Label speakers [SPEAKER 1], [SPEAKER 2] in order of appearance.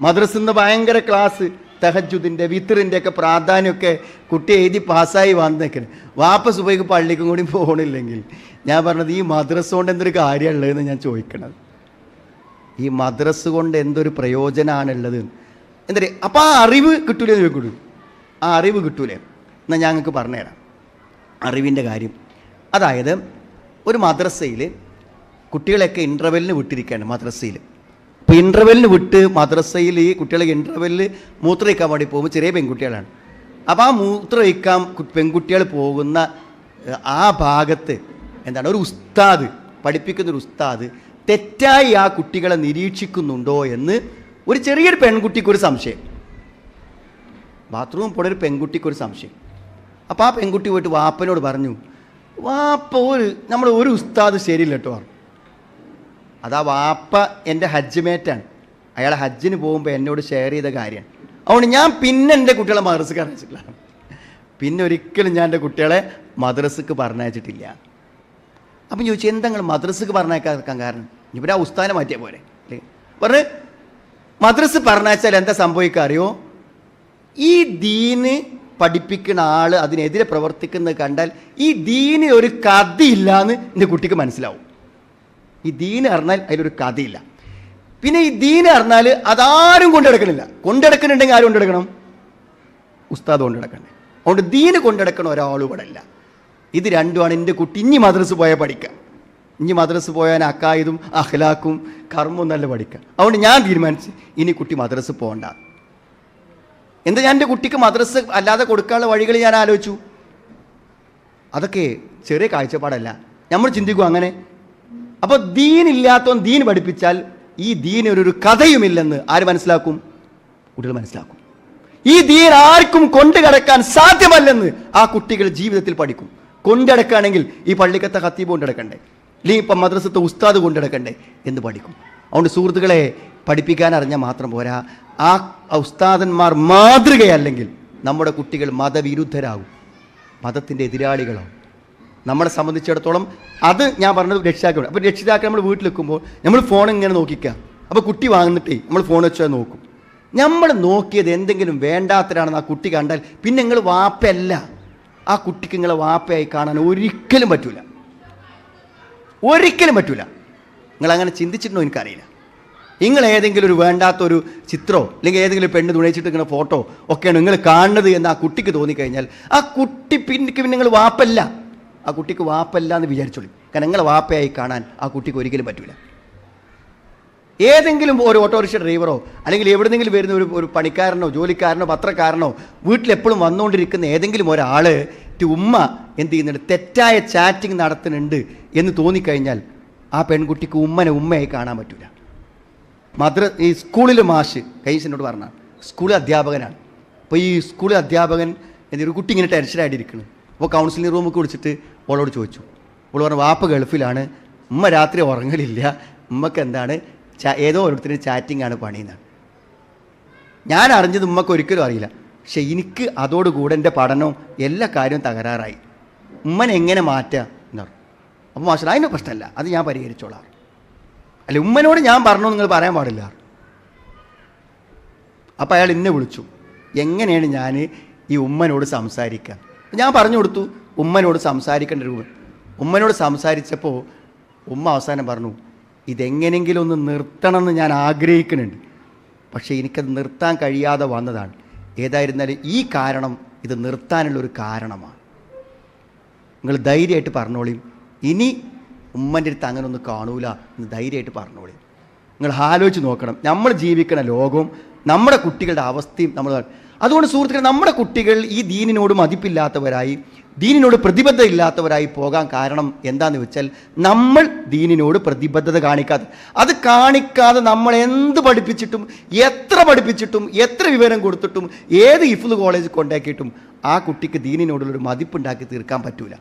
[SPEAKER 1] മദ്രസിൽ നിന്ന് ഭയങ്കര ക്ലാസ്, തഹജ്ജുദിൻ്റെ വിത്തറിൻ്റെ ഒക്കെ പ്രാധാന്യമൊക്കെ കുട്ടി എഴുതി പാസ്സായി വന്നേക്കണ്. വാപ്പ സുബൈക്ക് പള്ളിക്കും കൂടി പോകണില്ലെങ്കിൽ ഞാൻ പറഞ്ഞത് ഈ മദ്രസ കൊണ്ട് എന്തൊരു കാര്യമുള്ളതെന്ന് ഞാൻ ചോദിക്കണത്. ഈ മദ്രസ് കൊണ്ട് എന്തൊരു പ്രയോജനമാണുള്ളത് എന്താ പറയുക? അപ്പോൾ ആ അറിവ് കിട്ടൂലേ ചോദിക്കൂടൂ? ആ അറിവ് കിട്ടൂലേ? എന്നാൽ ഞങ്ങൾക്ക് പറഞ്ഞുതരാം അറിവിൻ്റെ കാര്യം. അതായത് ഒരു മദ്രസയിൽ കുട്ടികളെയൊക്കെ ഇൻ്റർവെല്ലിന് വിട്ടിരിക്കുകയാണ് മദ്രസയിൽ. ഇപ്പോൾ ഇൻ്റർവെല്ലിന് വിട്ട് മദ്രസയിൽ ഈ കുട്ടികളെ ഇൻ്റർവെല്ലിൽ മൂത്രമൊഴിക്കാൻ വേണ്ടി പോകുമ്പോൾ ചെറിയ പെൺകുട്ടികളാണ്. അപ്പോൾ ആ മൂത്രമൊഴിക്കാൻ പെൺകുട്ടികൾ പോകുന്ന ആ ഭാഗത്ത് എന്താണ് ഒരു ഉസ്താദ്, പഠിപ്പിക്കുന്നൊരു ഉസ്താദ് തെറ്റായി ആ കുട്ടികളെ നിരീക്ഷിക്കുന്നുണ്ടോ എന്ന് ഒരു ചെറിയൊരു പെൺകുട്ടിക്കൊരു സംശയം. ബാത്റൂമിൽ പോയ ഒരു പെൺകുട്ടിക്കൊരു സംശയം. അപ്പോൾ ആ പെൺകുട്ടി പോയിട്ട് വാപ്പനോട് പറഞ്ഞു, വാപ്പ നമ്മൾ ഒരു ഉസ്താദ് ശരിയില്ല കേട്ടോ. അതാ വാപ്പ എൻ്റെ ഹജ്ജ് മേറ്റാണ്, അയാൾ ഹജ്ജിന് പോകുമ്പോൾ എന്നോട് ഷെയർ ചെയ്ത കാര്യമാണ്. അതുകൊണ്ട് ഞാൻ പിന്നെ എൻ്റെ കുട്ടികളെ മദ്രസക്ക് പറഞ്ഞിട്ടില്ല. പിന്നെ ഒരിക്കലും ഞാൻ എൻ്റെ കുട്ടികളെ മദ്രസക്ക് പറഞ്ഞയച്ചിട്ടില്ല. അപ്പം ചോദിച്ചു, എന്താ നിങ്ങൾ മദ്രസക്ക് പറഞ്ഞയക്കാൻ കാരണം? ഇവർ ആ ഉസ്താദിനെ മാറ്റിയാൽ പോരെ അല്ലേ? പറഞ്ഞ് മദ്രസ് പറഞ്ഞയച്ചാൽ എന്താ സംഭവിക്കുക അറിയോ? ഈ ദീന് പഠിപ്പിക്കുന്ന ആൾ അതിനെതിരെ പ്രവർത്തിക്കുന്നത് കണ്ടാൽ ഈ ദീന് ഒരു കഥയില്ലാന്ന് എൻ്റെ കുട്ടിക്ക് മനസ്സിലാവും. ഈ ദീന് അറിഞ്ഞാൽ അതിലൊരു കഥയില്ല. പിന്നെ ഈ ദീന് അറിഞ്ഞാൽ അതാരും കൊണ്ടെടുക്കണില്ല. കൊണ്ടെടുക്കുന്നുണ്ടെങ്കിൽ ആരും കൊണ്ടെടുക്കണം? ഉസ്താദ് കൊണ്ടെടുക്കണ്ടേ. അതുകൊണ്ട് ദീന് കൊണ്ടെടുക്കണ ഒരാളും ഇവിടെ ഇല്ല. ഇത് രണ്ടുമാണ് എൻ്റെ കുട്ടി ഇനി മദ്രസ് പോയാൽ പഠിക്കുക. ഇനി മദ്രസ് പോയാൽ അക്കായതും അഖ്ലാഖും കർമ്മവും നല്ല പഠിക്കുക. അതുകൊണ്ട് ഞാൻ തീരുമാനിച്ച് ഇനി കുട്ടി മദ്രസ് പോകണ്ട. എന്താ ഞാൻ എൻ്റെ കുട്ടിക്ക് മദ്രസ് അല്ലാതെ കൊടുക്കാനുള്ള വഴികൾ ഞാൻ ആലോചിച്ചു. അതൊക്കെ ചെറിയ കാഴ്ചപ്പാടല്ല, നമ്മൾ ചിന്തിക്കും അങ്ങനെ. അപ്പോൾ ദീനില്ലാത്തവൻ ദീൻ പഠിപ്പിച്ചാൽ ഈ ദീനൊരു കഥയുമില്ലെന്ന് ആര് മനസ്സിലാക്കും? കുട്ടികൾ മനസ്സിലാക്കും. ഈ ദീൻ ആർക്കും കൊണ്ടു കിടക്കാൻ സാധ്യമല്ലെന്ന് ആ കുട്ടികൾ ജീവിതത്തിൽ പഠിക്കും. കൊണ്ടടക്കുകയാണെങ്കിൽ ഈ പള്ളിക്കത്തെ ഖത്തീബ് കൊണ്ടെടുക്കണ്ടേ, അല്ലെങ്കിൽ ഇപ്പം മദ്രസത്തെ ഉസ്താദ് കൊണ്ടെടുക്കണ്ടേ എന്ന് പഠിക്കും. അതുകൊണ്ട് സുഹൃത്തുക്കളെ, പഠിപ്പിക്കാൻ അറിഞ്ഞാൽ മാത്രം പോരാ, ആ ഉസ്താദന്മാർ മാതൃകയല്ലെങ്കിൽ നമ്മുടെ കുട്ടികൾ മതവിരുദ്ധരാകും, മതത്തിൻ്റെ എതിരാളികളാവും. നമ്മളെ സംബന്ധിച്ചിടത്തോളം അത് ഞാൻ പറഞ്ഞത് രക്ഷിതാക്കൾ. അപ്പോൾ രക്ഷിതാക്കൾ നമ്മൾ വീട്ടിൽ നിൽക്കുമ്പോൾ നമ്മൾ ഫോൺ ഇങ്ങനെ നോക്കിക്കുക. അപ്പോൾ കുട്ടി വാങ്ങുന്നിട്ടേ നമ്മൾ ഫോൺ വെച്ചാൽ നോക്കും. നമ്മൾ നോക്കിയത് എന്തെങ്കിലും വേണ്ടാത്തരാണെന്ന് ആ കുട്ടി കണ്ടാൽ പിന്നെ നിങ്ങൾ വാപ്പയല്ല, ആ കുട്ടിക്ക് നിങ്ങളെ വാപ്പയായി കാണാൻ ഒരിക്കലും പറ്റൂല, ഒരിക്കലും പറ്റൂല. നിങ്ങളങ്ങനെ ചിന്തിച്ചിട്ടുണ്ടോ എനിക്കറിയില്ല. നിങ്ങൾ ഏതെങ്കിലും ഒരു വേണ്ടാത്തൊരു ചിത്രമോ അല്ലെങ്കിൽ ഏതെങ്കിലും പെണ്ണ് തുണയിച്ചിട്ട് ഇങ്ങനെ ഫോട്ടോ ഒക്കെയാണ് നിങ്ങൾ കാണുന്നത് എന്ന് ആ കുട്ടിക്ക് തോന്നിക്കഴിഞ്ഞാൽ ആ കുട്ടി പിന്നെ നിങ്ങൾ വാപ്പല്ല, ആ കുട്ടിക്ക് വാപ്പല്ല എന്ന് വിചാരിച്ചോളൂ. കാരണം നിങ്ങളെ വാപ്പയായി കാണാൻ ആ കുട്ടിക്ക് ഒരിക്കലും പറ്റൂല. ഏതെങ്കിലും ഒരു ഓട്ടോറിക്ഷ ഡ്രൈവറോ അല്ലെങ്കിൽ എവിടെന്നെങ്കിലും വരുന്ന ഒരു പണിക്കാരനോ ജോലിക്കാരനോ പത്രക്കാരനോ വീട്ടിലെപ്പോഴും വന്നുകൊണ്ടിരിക്കുന്ന ഏതെങ്കിലും ഒരാൾ ഉമ്മ എന്ത് ചെയ്യുന്നുണ്ട്, തെറ്റായ ചാറ്റിങ് നടത്തുന്നുണ്ട് എന്ന് തോന്നിക്കഴിഞ്ഞാൽ ആ പെൺകുട്ടിക്ക് ഉമ്മയായി കാണാൻ പറ്റൂല. ഈ സ്കൂളിൽ മാഷ് കൈസനോട് പറഞ്ഞാൽ സ്കൂളിൽ അധ്യാപകനാണ്. അപ്പോൾ ഈ സ്കൂളിൽ അധ്യാപകൻ ഒരു കുട്ടി ഇങ്ങനെ ടെൻഷനായിട്ടിരിക്കണം. അപ്പോൾ കൗൺസിലിംഗ് റൂമിൽ വിളിച്ചിട്ട് ഓളോട് ചോദിച്ചു. ഓൾ പറഞ്ഞു, വാപ്പ ഗൾഫിലാണ്, ഉമ്മ രാത്രി ഉറങ്ങലില്ല, ഉമ്മക്ക് എന്താണ് ഏതോ ഓരോരുത്തരും ചാറ്റിംഗ് ആണ് പണിയെന്നാണ്. ഞാൻ അറിഞ്ഞത് ഉമ്മക്ക് ഒരിക്കലും അറിയില്ല. പക്ഷെ എനിക്ക് അതോടുകൂടെ എൻ്റെ പഠനവും എല്ലാ കാര്യവും തകരാറായി. ഉമ്മനെ എങ്ങനെ മാറ്റുക എന്ന് പറഞ്ഞു. അപ്പോൾ മാഷ് അതിൻ്റെ പ്രശ്നമല്ല, അത് ഞാൻ പരിഹരിച്ചോളാം. അല്ല, ഉമ്മനോട് ഞാൻ പറഞ്ഞു നിങ്ങൾ പറയാൻ പാടില്ല. അപ്പോൾ അയാൾ എന്നെ വിളിച്ചു, എങ്ങനെയാണ് ഞാൻ ഈ ഉമ്മനോട് സംസാരിക്കുക? ഞാൻ പറഞ്ഞു കൊടുത്തു ഉമ്മനോട് സംസാരിക്കേണ്ട രൂപം. ഉമ്മനോട് സംസാരിച്ചപ്പോൾ ഉമ്മ അവസാനം പറഞ്ഞു, ഇതെങ്ങനെയെങ്കിലും ഒന്ന് നിർത്തണമെന്ന് ഞാൻ ആഗ്രഹിക്കുന്നുണ്ട്, പക്ഷേ എനിക്കത് നിർത്താൻ കഴിയാതെ വന്നതാണ്. ഏതായിരുന്നാലും ഈ കാരണം ഇത് നിർത്താനുള്ളൊരു കാരണമാണ്. നിങ്ങൾ ധൈര്യമായിട്ട് പറഞ്ഞോളിയും, ഇനി ഉമ്മൻ്റെ അടുത്ത് അങ്ങനെ ഒന്നും കാണൂല എന്ന് ധൈര്യമായിട്ട് പറഞ്ഞോളിയും. നിങ്ങൾ ആലോചിച്ച് നോക്കണം, നമ്മൾ ജീവിക്കുന്ന ലോകവും നമ്മുടെ കുട്ടികളുടെ അവസ്ഥയും നമ്മൾ. അതുകൊണ്ട് സുഹൃത്തുക്കളെ, നമ്മുടെ കുട്ടികൾ ഈ ദീനിനോട് മതിപ്പില്ലാത്തവരായി, ദീനിനോട് പ്രതിബദ്ധത ഇല്ലാത്തവരായി പോകാൻ കാരണം എന്താണെന്ന് വെച്ചാൽ നമ്മൾ ദീനിനോട് പ്രതിബദ്ധത അത് കാണിക്കാതെ നമ്മൾ എന്ത് പഠിപ്പിച്ചിട്ടും എത്ര പഠിപ്പിച്ചിട്ടും എത്ര വിവരം കൊടുത്തിട്ടും ഏത് ഹിഫ്ള് കോളേജിൽ കൊണ്ടാക്കിയിട്ടും ആ കുട്ടിക്ക് ദീനിനോടുള്ളൊരു മതിപ്പുണ്ടാക്കി തീർക്കാൻ പറ്റൂല.